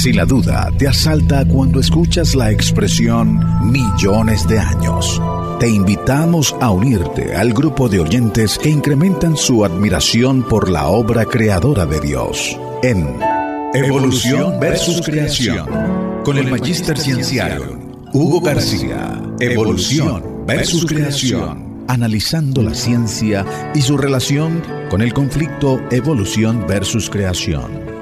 Si la duda te asalta cuando escuchas la expresión millones de años, te invitamos a unirte al grupo de oyentes que incrementan su admiración por la obra creadora de Dios en Evolución versus Creación, con el Magíster Cienciario Hugo García. Evolución versus Creación, analizando la ciencia y su relación con el conflicto evolución versus creación.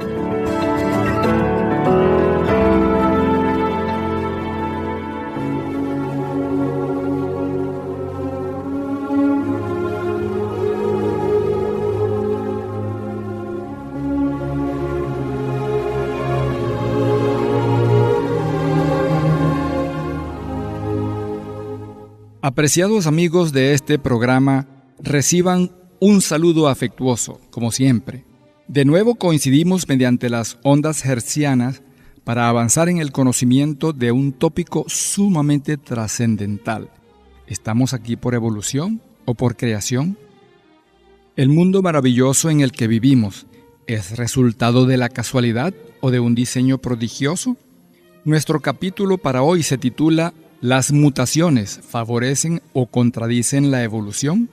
Apreciados amigos de este programa, reciban un saludo afectuoso, como siempre. De nuevo coincidimos mediante las ondas hertzianas para avanzar en el conocimiento de un tópico sumamente trascendental. ¿Estamos aquí por evolución o por creación? ¿El mundo maravilloso en el que vivimos es resultado de la casualidad o de un diseño prodigioso? Nuestro capítulo para hoy se titula ¿Las mutaciones favorecen o contradicen la evolución?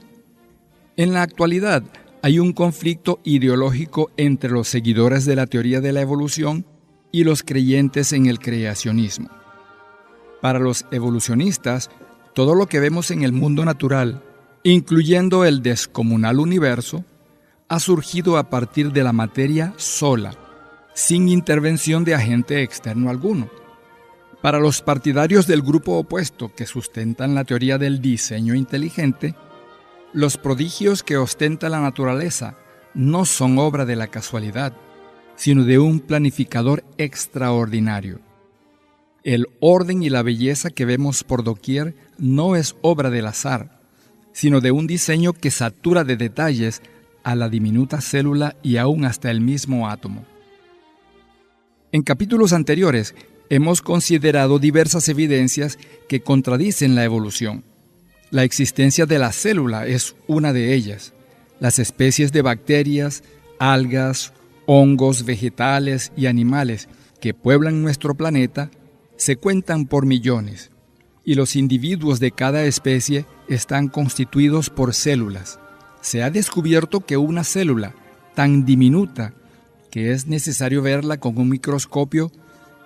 En la actualidad hay un conflicto ideológico entre los seguidores de la teoría de la evolución y los creyentes en el creacionismo. Para los evolucionistas, todo lo que vemos en el mundo natural, incluyendo el descomunal universo, ha surgido a partir de la materia sola, sin intervención de agente externo alguno. Para los partidarios del grupo opuesto que sustentan la teoría del diseño inteligente, los prodigios que ostenta la naturaleza no son obra de la casualidad, sino de un planificador extraordinario. El orden y la belleza que vemos por doquier no es obra del azar, sino de un diseño que satura de detalles a la diminuta célula y aún hasta el mismo átomo. En capítulos anteriores, hemos considerado diversas evidencias que contradicen la evolución. La existencia de la célula es una de ellas. Las especies de bacterias, algas, hongos, vegetales y animales que pueblan nuestro planeta se cuentan por millones, y los individuos de cada especie están constituidos por células. Se ha descubierto que una célula tan diminuta que es necesario verla con un microscopio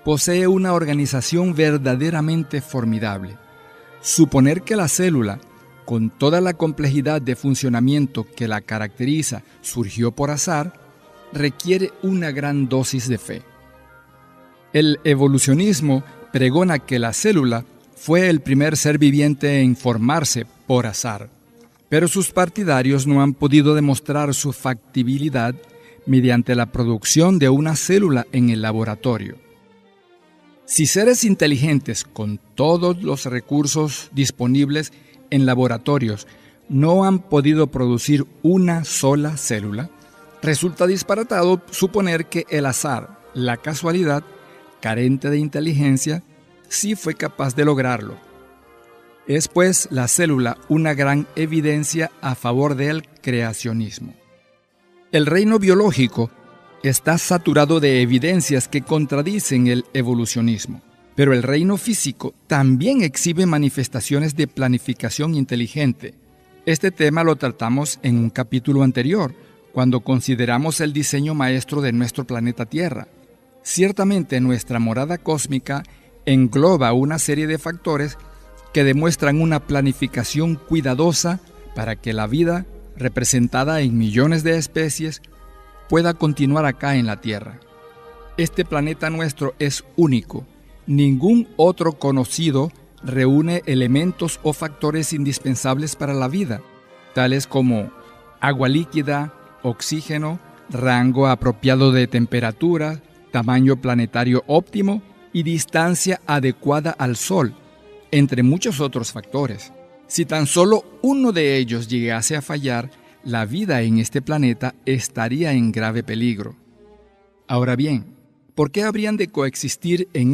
posee una organización verdaderamente formidable. Suponer que la célula, con toda la complejidad de funcionamiento que la caracteriza, surgió por azar, requiere una gran dosis de fe. El evolucionismo pregona que la célula fue el primer ser viviente en formarse por azar, pero sus partidarios no han podido demostrar su factibilidad mediante la producción de una célula en el laboratorio. Si seres inteligentes con todos los recursos disponibles en laboratorios no han podido producir una sola célula, resulta disparatado suponer que el azar, la casualidad, carente de inteligencia, sí fue capaz de lograrlo. Es pues la célula una gran evidencia a favor del creacionismo. El reino biológico está saturado de evidencias que contradicen el evolucionismo, pero el reino físico también exhibe manifestaciones de planificación inteligente. Este tema lo tratamos en un capítulo anterior, cuando consideramos el diseño maestro de nuestro planeta Tierra. Ciertamente nuestra morada cósmica engloba una serie de factores que demuestran una planificación cuidadosa para que la vida, representada en millones de especies, pueda continuar acá en la Tierra. Este planeta nuestro es único. Ningún otro conocido reúne elementos o factores indispensables para la vida, tales como agua líquida, oxígeno, rango apropiado de temperatura, tamaño planetario óptimo y distancia adecuada al Sol, entre muchos otros factores. Si tan solo uno de ellos llegase a fallar, la vida en este planeta estaría en grave peligro. Ahora bien, ¿por qué habrían de coexistir en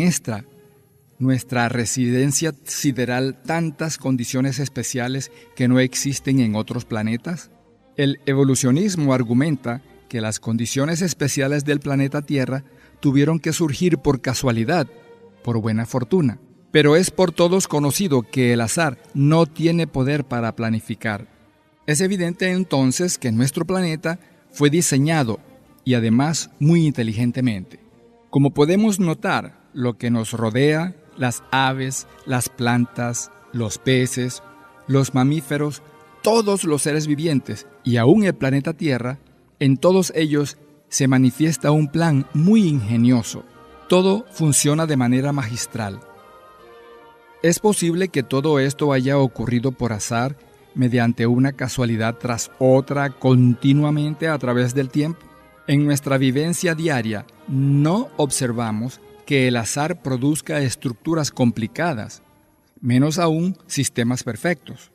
nuestra residencia sideral, tantas condiciones especiales que no existen en otros planetas? El evolucionismo argumenta que las condiciones especiales del planeta Tierra tuvieron que surgir por casualidad, por buena fortuna. Pero es por todos conocido que el azar no tiene poder para planificar. Es evidente entonces que nuestro planeta fue diseñado y además muy inteligentemente. Como podemos notar, lo que nos rodea, las aves, las plantas, los peces, los mamíferos, todos los seres vivientes y aún el planeta Tierra, en todos ellos se manifiesta un plan muy ingenioso. Todo funciona de manera magistral. Es posible que todo esto haya ocurrido por azar mediante una casualidad tras otra continuamente a través del tiempo. En nuestra vivencia diaria no observamos que el azar produzca estructuras complicadas, menos aún sistemas perfectos.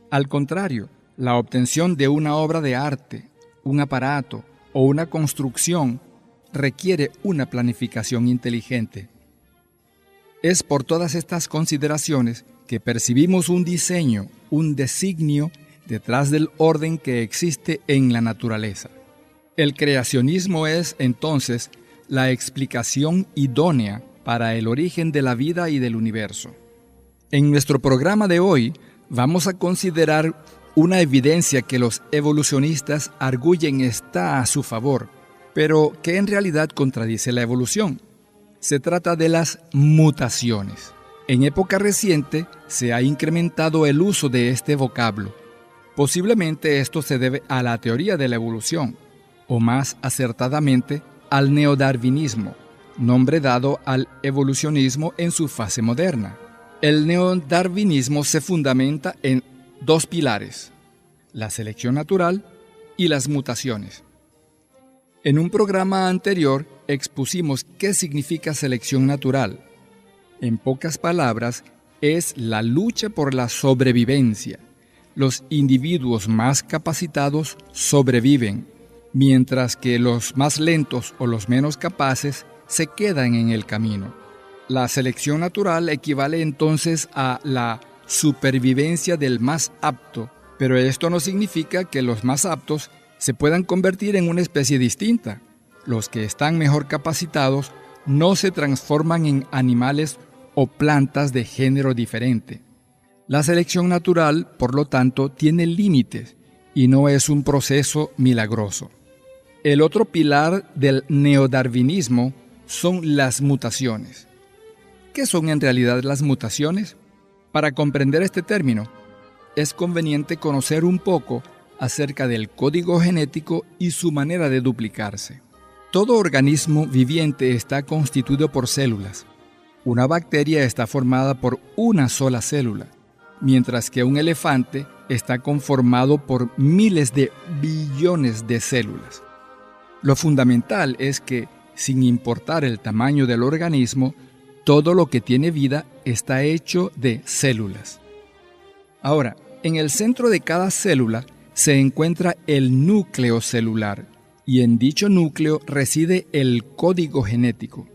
Al contrario, la obtención de una obra de arte, un aparato o una construcción requiere una planificación inteligente. Es por todas estas consideraciones que percibimos un diseño, un designio detrás del orden que existe en la naturaleza. El creacionismo es, entonces, la explicación idónea para el origen de la vida y del universo. En nuestro programa de hoy vamos a considerar una evidencia que los evolucionistas arguyen está a su favor, pero que en realidad contradice la evolución. Se trata de las mutaciones. En época reciente se ha incrementado el uso de este vocablo. Posiblemente esto se debe a la teoría de la evolución, o más acertadamente al neodarwinismo, nombre dado al evolucionismo en su fase moderna. El neodarwinismo se fundamenta en dos pilares: la selección natural y las mutaciones. En un programa anterior expusimos qué significa selección natural. En pocas palabras, es la lucha por la sobrevivencia. Los individuos más capacitados sobreviven, mientras que los más lentos o los menos capaces se quedan en el camino. La selección natural equivale entonces a la supervivencia del más apto, pero esto no significa que los más aptos se puedan convertir en una especie distinta. Los que están mejor capacitados no se transforman en animales o plantas de género diferente. La selección natural, por lo tanto, tiene límites y no es un proceso milagroso. El otro pilar del neodarwinismo son las mutaciones. ¿Qué son en realidad las mutaciones? Para comprender este término, es conveniente conocer un poco acerca del código genético y su manera de duplicarse. Todo organismo viviente está constituido por células. Una bacteria está formada por una sola célula, mientras que un elefante está conformado por miles de billones de células. Lo fundamental es que, sin importar el tamaño del organismo, todo lo que tiene vida está hecho de células. Ahora, en el centro de cada célula se encuentra el núcleo celular, y en dicho núcleo reside el código genético.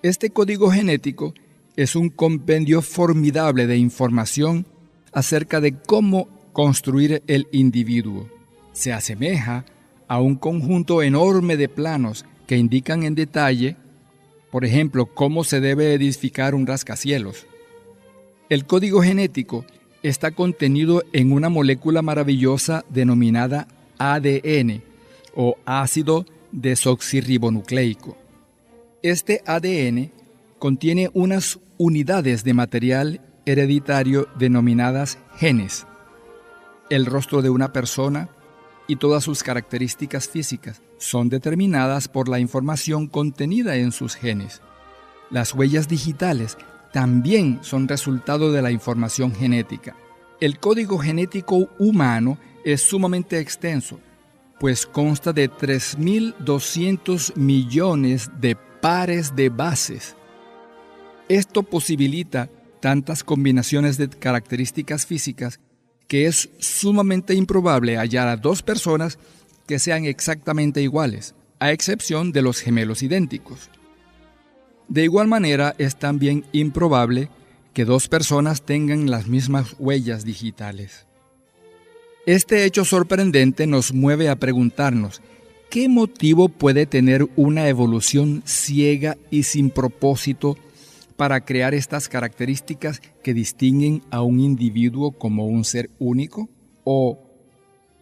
Este código genético es un compendio formidable de información acerca de cómo construir el individuo. Se asemeja a un conjunto enorme de planos que indican en detalle, por ejemplo, cómo se debe edificar un rascacielos. El código genético está contenido en una molécula maravillosa denominada ADN, o ácido desoxirribonucleico. Este ADN contiene unas unidades de material hereditario denominadas genes. El rostro de una persona y todas sus características físicas son determinadas por la información contenida en sus genes. Las huellas digitales también son resultado de la información genética. El código genético humano es sumamente extenso, pues consta de 3.200 millones de pares de bases. Esto posibilita tantas combinaciones de características físicas que es sumamente improbable hallar a dos personas que sean exactamente iguales, a excepción de los gemelos idénticos. De igual manera, es también improbable que dos personas tengan las mismas huellas digitales. Este hecho sorprendente nos mueve a preguntarnos ¿qué motivo puede tener una evolución ciega y sin propósito para crear estas características que distinguen a un individuo como un ser único? ¿O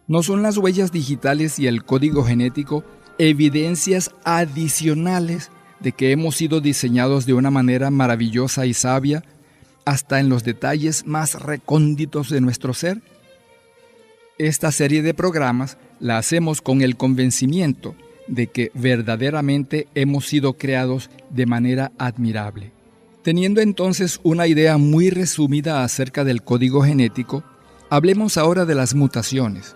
no son las huellas digitales y el código genético evidencias adicionales de que hemos sido diseñados de una manera maravillosa y sabia, hasta en los detalles más recónditos de nuestro ser? Esta serie de programas la hacemos con el convencimiento de que verdaderamente hemos sido creados de manera admirable. Teniendo entonces una idea muy resumida acerca del código genético, hablemos ahora de las mutaciones.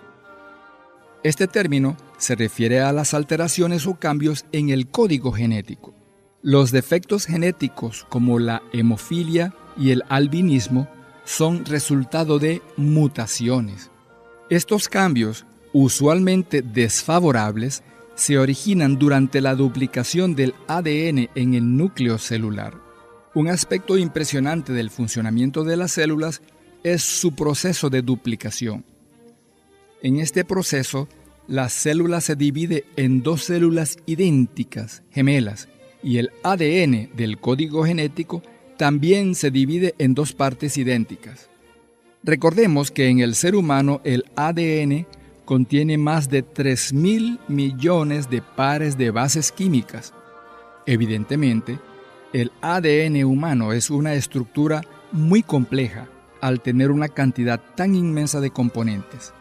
Este término se refiere a las alteraciones o cambios en el código genético. Los defectos genéticos como la hemofilia y el albinismo son resultado de mutaciones. Estos cambios, usualmente desfavorables, se originan durante la duplicación del ADN en el núcleo celular. Un aspecto impresionante del funcionamiento de las células es su proceso de duplicación. En este proceso, la célula se divide en dos células idénticas, gemelas, y el ADN del código genético también se divide en dos partes idénticas. Recordemos que en el ser humano el ADN contiene más de 3.000 millones de pares de bases químicas. Evidentemente, el ADN humano es una estructura muy compleja al tener una cantidad tan inmensa de componentes.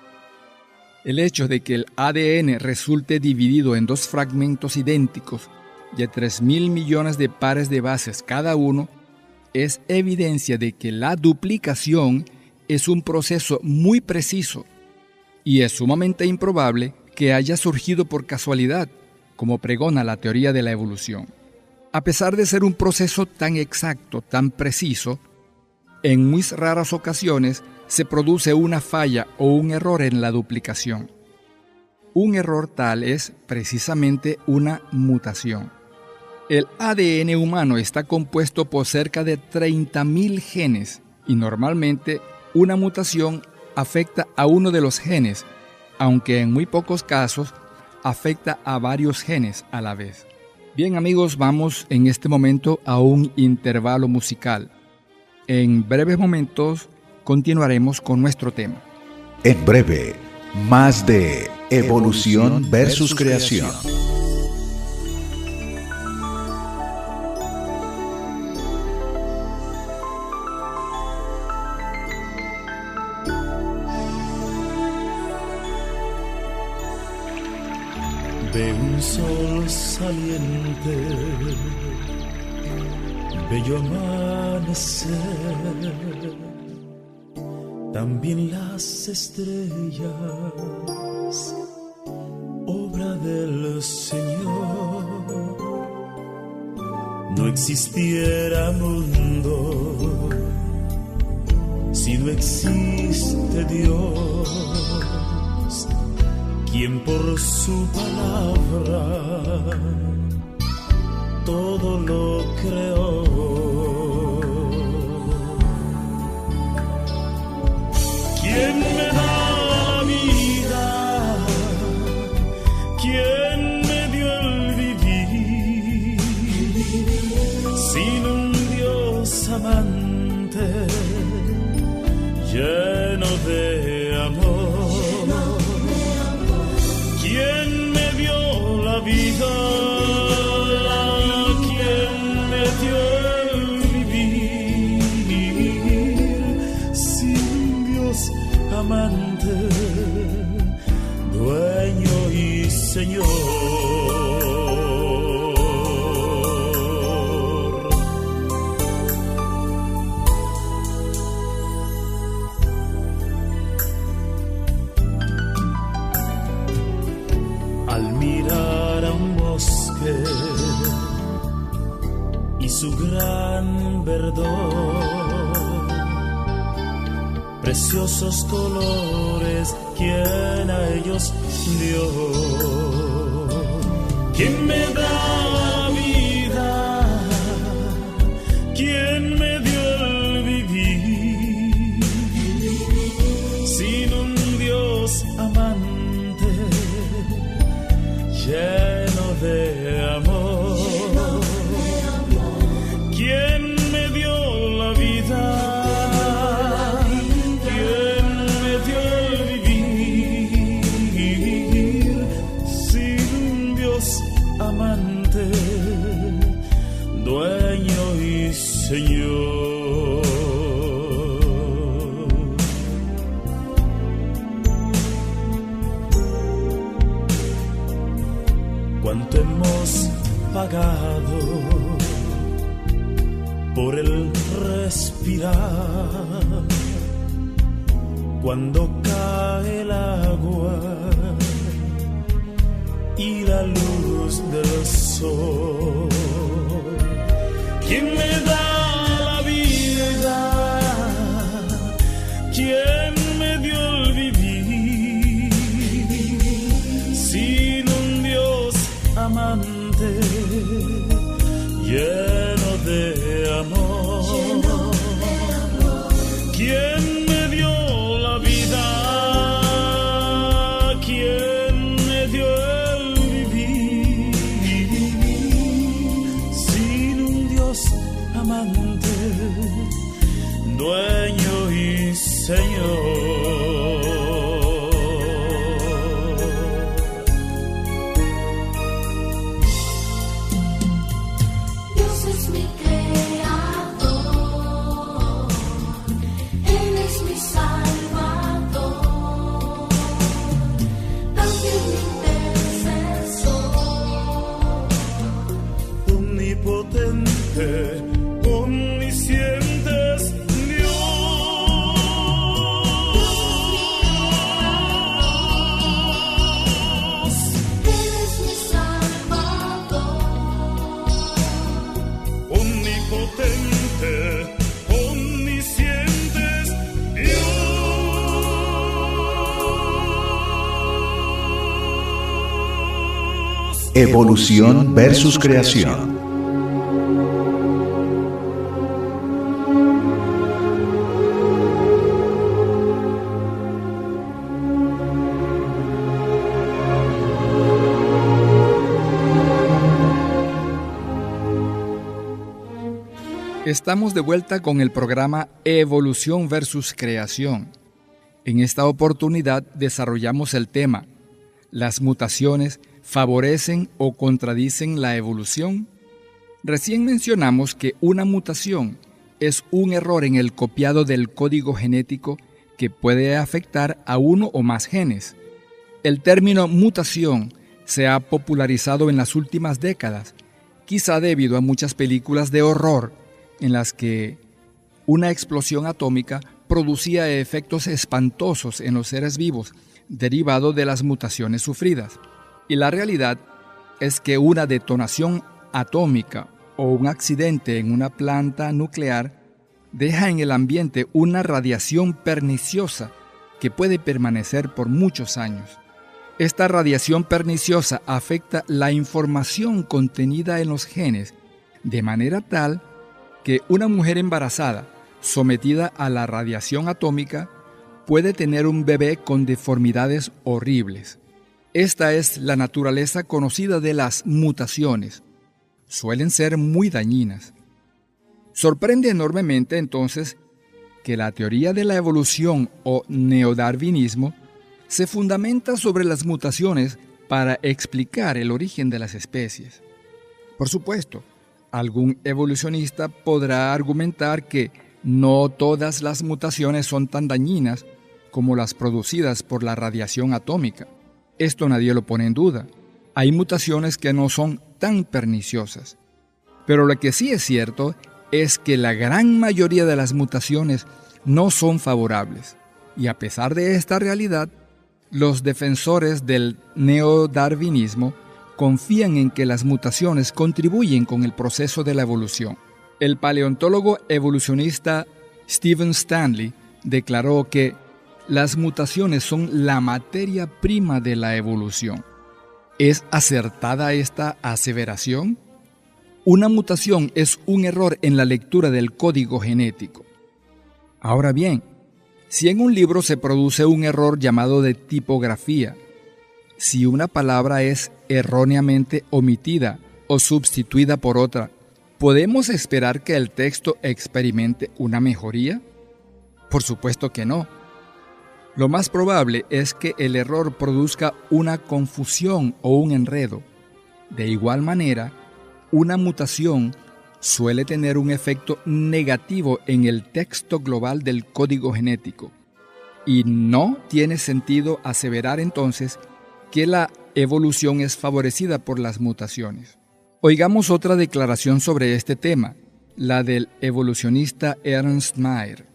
El hecho de que el ADN resulte dividido en dos fragmentos idénticos de 3.000 millones de pares de bases cada uno es evidencia de que la duplicación es un proceso muy preciso y es sumamente improbable que haya surgido por casualidad, como pregona la teoría de la evolución. A pesar de ser un proceso tan exacto, tan preciso, en muy raras ocasiones se produce una falla o un error en la duplicación. Un error tal es precisamente una mutación. El ADN humano está compuesto por cerca de 30.000 genes y normalmente una mutación afecta a uno de los genes, aunque en muy pocos casos afecta a varios genes a la vez. Bien amigos, vamos en este momento a un intervalo musical. En breves momentos continuaremos con nuestro tema. En breve, más de Evolución versus Creación. De un sol saliente, bello amanecer, también las estrellas, obra del Señor. No existiera mundo si no existe Dios, quien por su palabra todo lo creó. ¿Quién me da la vida? ¿Quién me dio el vivir? Sin un Dios amante, lleno de amor. ¿Quién me dio la vida? ¿Quién me dio el vivir? Sin Dios amante, dueño y Señor. Y su gran verdor, preciosos colores, quien a ellos dio. ¿Quién me da vida? ¿Quién me dio el vivir? Sin un Dios amante, Señor. Cuánto hemos pagado por el respirar, cuando cae el agua y la luz del sol. ¿Quién me da la vida? ¿Quién me dio el vivir? Sin un Dios amante, lleno de amor. ¿Quién me dio la vida? ¿Quién me dio el vivir? Sin un Dios amante, dueño y Señor. Omniscientes Dios, eres mi Salvador. Omnipotente, omniscientes Dios. Evolución versus creación. Estamos de vuelta con el programa Evolución versus Creación. En esta oportunidad desarrollamos el tema: ¿las mutaciones favorecen o contradicen la evolución? Recién mencionamos que una mutación es un error en el copiado del código genético que puede afectar a uno o más genes. El término mutación se ha popularizado en las últimas décadas, quizá debido a muchas películas de horror en las que una explosión atómica producía efectos espantosos en los seres vivos derivado de las mutaciones sufridas. Y la realidad es que una detonación atómica o un accidente en una planta nuclear deja en el ambiente una radiación perniciosa que puede permanecer por muchos años. Esta radiación perniciosa afecta la información contenida en los genes de manera tal que una mujer embarazada sometida a la radiación atómica puede tener un bebé con deformidades horribles. Esta es la naturaleza conocida de las mutaciones. Suelen ser muy dañinas. Sorprende enormemente entonces que la teoría de la evolución o neodarwinismo se fundamenta sobre las mutaciones para explicar el origen de las especies. Por supuesto, algún evolucionista podrá argumentar que no todas las mutaciones son tan dañinas como las producidas por la radiación atómica. Esto nadie lo pone en duda. Hay mutaciones que no son tan perniciosas. Pero lo que sí es cierto es que la gran mayoría de las mutaciones no son favorables. Y a pesar de esta realidad, los defensores del neodarwinismo confían en que las mutaciones contribuyen con el proceso de la evolución. El paleontólogo evolucionista Stephen Stanley declaró que las mutaciones son la materia prima de la evolución. ¿Es acertada esta aseveración? Una mutación es un error en la lectura del código genético. Ahora bien, si en un libro se produce un error llamado de tipografía, si una palabra es erróneamente omitida o sustituida por otra, ¿podemos esperar que el texto experimente una mejoría? Por supuesto que no. Lo más probable es que el error produzca una confusión o un enredo. De igual manera, una mutación suele tener un efecto negativo en el texto global del código genético. Y no tiene sentido aseverar entonces que la evolución es favorecida por las mutaciones. Oigamos otra declaración sobre este tema, la del evolucionista Ernst Mayr.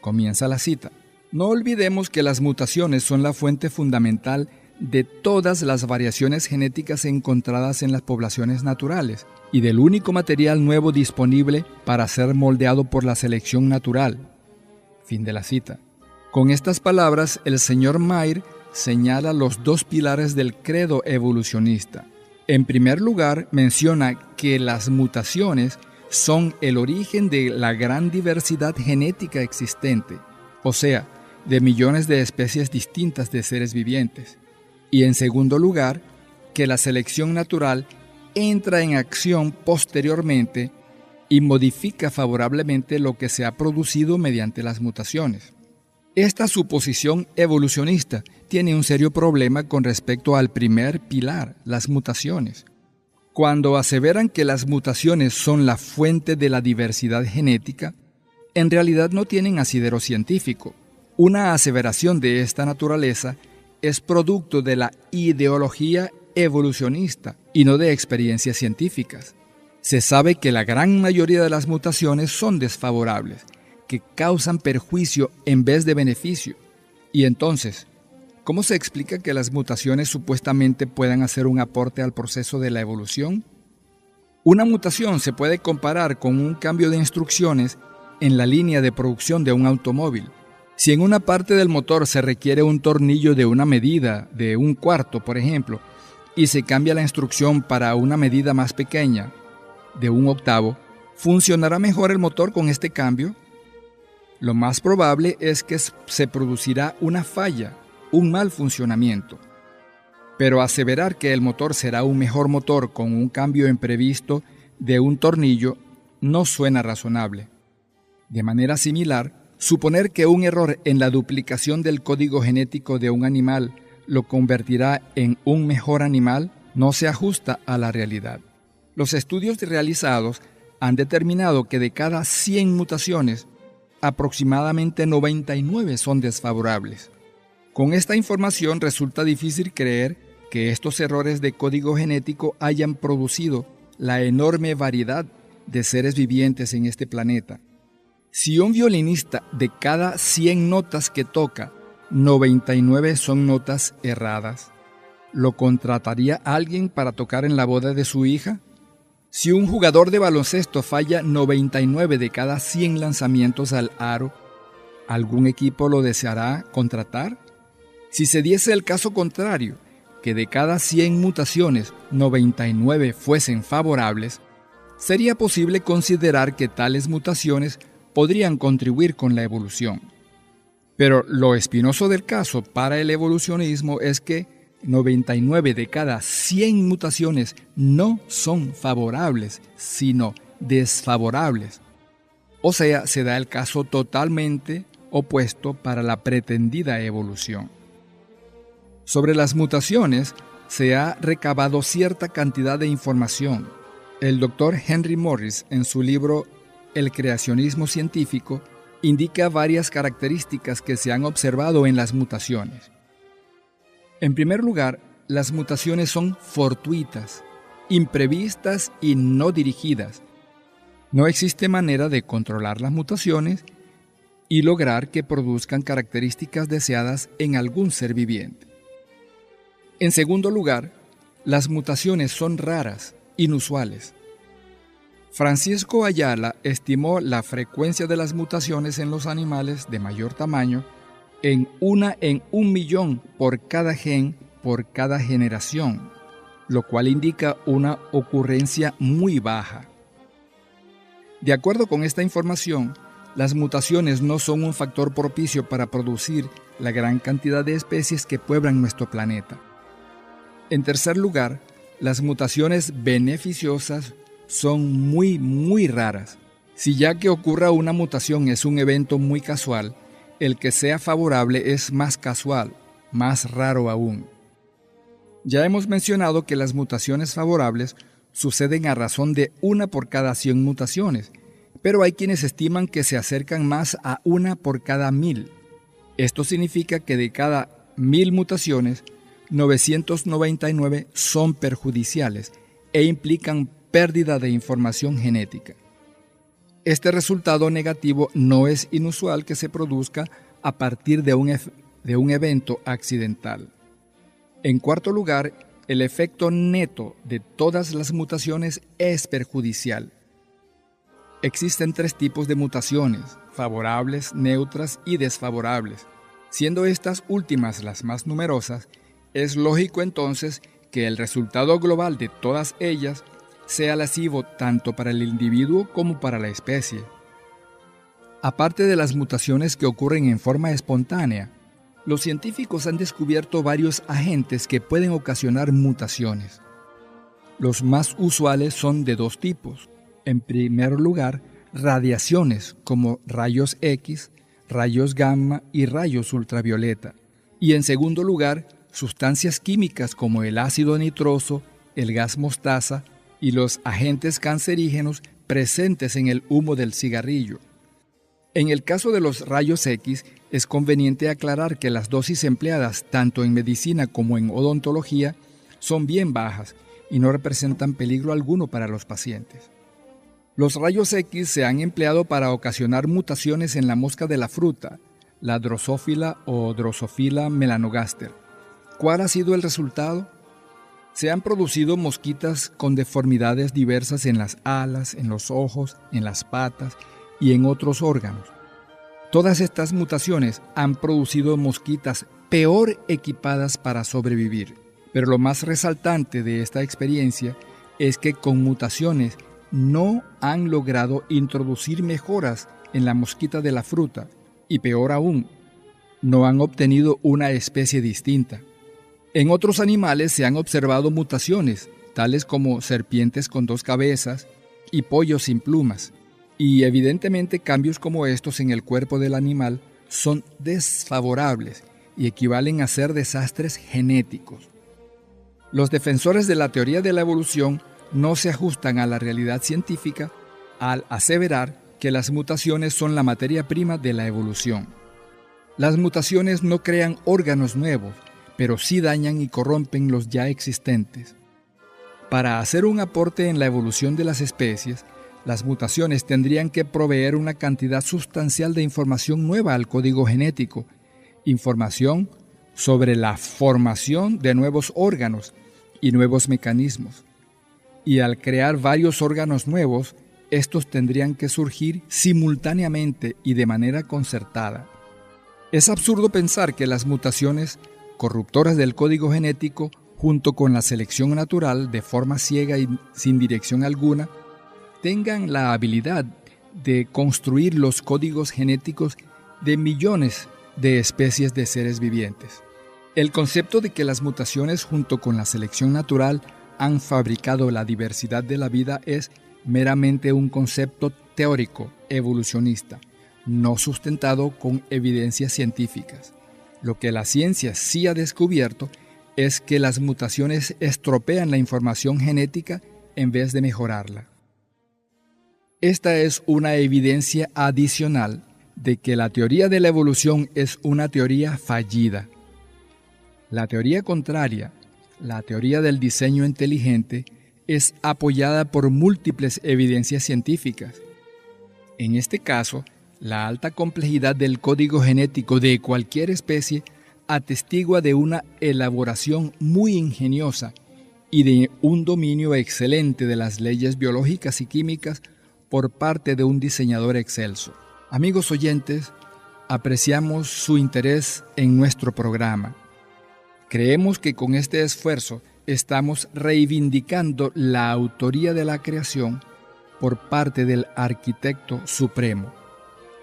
Comienza la cita. No olvidemos que las mutaciones son la fuente fundamental de todas las variaciones genéticas encontradas en las poblaciones naturales y del único material nuevo disponible para ser moldeado por la selección natural. Fin de la cita. Con estas palabras, el señor Mayr señala los dos pilares del credo evolucionista. En primer lugar, menciona que las mutaciones son el origen de la gran diversidad genética existente, o sea, de millones de especies distintas de seres vivientes. Y en segundo lugar, que la selección natural entra en acción posteriormente y modifica favorablemente lo que se ha producido mediante las mutaciones. Esta suposición evolucionista tiene un serio problema con respecto al primer pilar, las mutaciones. Cuando aseveran que las mutaciones son la fuente de la diversidad genética, en realidad no tienen asidero científico. Una aseveración de esta naturaleza es producto de la ideología evolucionista y no de experiencias científicas. Se sabe que la gran mayoría de las mutaciones son desfavorables, que causan perjuicio en vez de beneficio. Y entonces, ¿cómo se explica que las mutaciones supuestamente puedan hacer un aporte al proceso de la evolución? Una mutación se puede comparar con un cambio de instrucciones en la línea de producción de un automóvil. Si en una parte del motor se requiere un tornillo de una medida de 1/4, por ejemplo, y se cambia la instrucción para una medida más pequeña, de 1/8, ¿funcionará mejor el motor con este cambio? Lo más probable es que se producirá una falla, un mal funcionamiento. Pero aseverar que el motor será un mejor motor con un cambio imprevisto de un tornillo no suena razonable. De manera similar, suponer que un error en la duplicación del código genético de un animal lo convertirá en un mejor animal no se ajusta a la realidad. Los estudios realizados han determinado que de cada 100 mutaciones, aproximadamente 99 son desfavorables. Con esta información resulta difícil creer que estos errores de código genético hayan producido la enorme variedad de seres vivientes en este planeta. Si un violinista de cada 100 notas que toca, 99 son notas erradas, ¿lo contrataría alguien para tocar en la boda de su hija? Si un jugador de baloncesto falla 99 de cada 100 lanzamientos al aro, ¿algún equipo lo deseará contratar? Si se diese el caso contrario, que de cada 100 mutaciones 99 fuesen favorables, sería posible considerar que tales mutaciones podrían contribuir con la evolución. Pero lo espinoso del caso para el evolucionismo es que 99 de cada 100 mutaciones no son favorables, sino desfavorables. O sea, se da el caso totalmente opuesto para la pretendida evolución. Sobre las mutaciones se ha recabado cierta cantidad de información. El doctor Henry Morris, en su libro El creacionismo científico, indica varias características que se han observado en las mutaciones. En primer lugar, las mutaciones son fortuitas, imprevistas y no dirigidas. No existe manera de controlar las mutaciones y lograr que produzcan características deseadas en algún ser viviente. En segundo lugar, las mutaciones son raras, inusuales. Francisco Ayala estimó la frecuencia de las mutaciones en los animales de mayor tamaño en 1 en 1.000.000 por cada gen por cada generación, lo cual indica una ocurrencia muy baja. De acuerdo con esta información, las mutaciones no son un factor propicio para producir la gran cantidad de especies que pueblan nuestro planeta. En tercer lugar, las mutaciones beneficiosas son muy raras. Si ya que ocurra una mutación es un evento muy casual, el que sea favorable es más casual, más raro aún. Ya hemos mencionado que las mutaciones favorables suceden a razón de 1 por cada 100 mutaciones, pero hay quienes estiman que se acercan más a 1 por cada 1000. Esto significa que de cada 1000 mutaciones, 999 son perjudiciales e implican pérdida de información genética. Este resultado negativo no es inusual que se produzca a partir de un evento accidental. En cuarto lugar, el efecto neto de todas las mutaciones es perjudicial. Existen 3 tipos de mutaciones: favorables, neutras y desfavorables. Siendo estas últimas las más numerosas, es lógico entonces que el resultado global de todas ellas sea lesivo tanto para el individuo como para la especie. Aparte de las mutaciones que ocurren en forma espontánea, los científicos han descubierto varios agentes que pueden ocasionar mutaciones. Los más usuales son de 2 tipos. En primer lugar, radiaciones como rayos X, rayos gamma y rayos ultravioleta. Y en segundo lugar, sustancias químicas como el ácido nitroso, el gas mostaza y los agentes cancerígenos presentes en el humo del cigarrillo. En el caso de los rayos X, es conveniente aclarar que las dosis empleadas tanto en medicina como en odontología son bien bajas y no representan peligro alguno para los pacientes. Los rayos X se han empleado para ocasionar mutaciones en la mosca de la fruta, la Drosophila o Drosophila melanogaster. ¿Cuál ha sido el resultado? Se han producido mosquitas con deformidades diversas en las alas, en los ojos, en las patas y en otros órganos. Todas estas mutaciones han producido mosquitas peor equipadas para sobrevivir. Pero lo más resaltante de esta experiencia es que con mutaciones no han logrado introducir mejoras en la mosquita de la fruta y peor aún, no han obtenido una especie distinta. En otros animales se han observado mutaciones, tales como serpientes con 2 cabezas y pollos sin plumas. Y evidentemente cambios como estos en el cuerpo del animal son desfavorables y equivalen a ser desastres genéticos. Los defensores de la teoría de la evolución no se ajustan a la realidad científica al aseverar que las mutaciones son la materia prima de la evolución. Las mutaciones no crean órganos nuevos, pero sí dañan y corrompen los ya existentes. Para hacer un aporte en la evolución de las especies, las mutaciones tendrían que proveer una cantidad sustancial de información nueva al código genético, información sobre la formación de nuevos órganos y nuevos mecanismos. Y al crear varios órganos nuevos, estos tendrían que surgir simultáneamente y de manera concertada. Es absurdo pensar que las mutaciones corruptoras del código genético, junto con la selección natural de forma ciega y sin dirección alguna, tengan la habilidad de construir los códigos genéticos de millones de especies de seres vivientes. El concepto de que las mutaciones junto con la selección natural han fabricado la diversidad de la vida es meramente un concepto teórico evolucionista, no sustentado con evidencias científicas. Lo que la ciencia sí ha descubierto es que las mutaciones estropean la información genética en vez de mejorarla. Esta es una evidencia adicional de que la teoría de la evolución es una teoría fallida. La teoría contraria, la teoría del diseño inteligente, es apoyada por múltiples evidencias científicas. En este caso, la alta complejidad del código genético de cualquier especie atestigua de una elaboración muy ingeniosa y de un dominio excelente de las leyes biológicas y químicas por parte de un diseñador excelso. Amigos oyentes, apreciamos su interés en nuestro programa. Creemos que con este esfuerzo estamos reivindicando la autoría de la creación por parte del Arquitecto Supremo.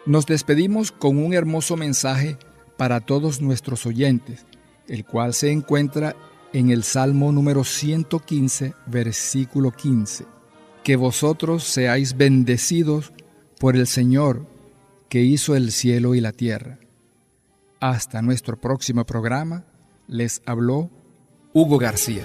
Nos despedimos con un hermoso mensaje para todos nuestros oyentes, el cual se encuentra en el Salmo número 115, versículo 15. Que vosotros seáis bendecidos por el Señor, que hizo el cielo y la tierra. Hasta nuestro próximo programa, les habló Hugo García.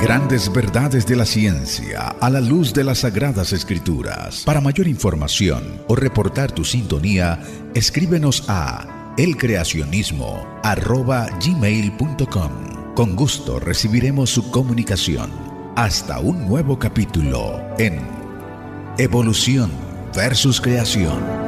Grandes verdades de la ciencia a la luz de las Sagradas Escrituras. Para mayor información o reportar tu sintonía, escríbenos a elcreacionismo@gmail.com. Con gusto recibiremos su comunicación. Hasta un nuevo capítulo en Evolución versus Creación.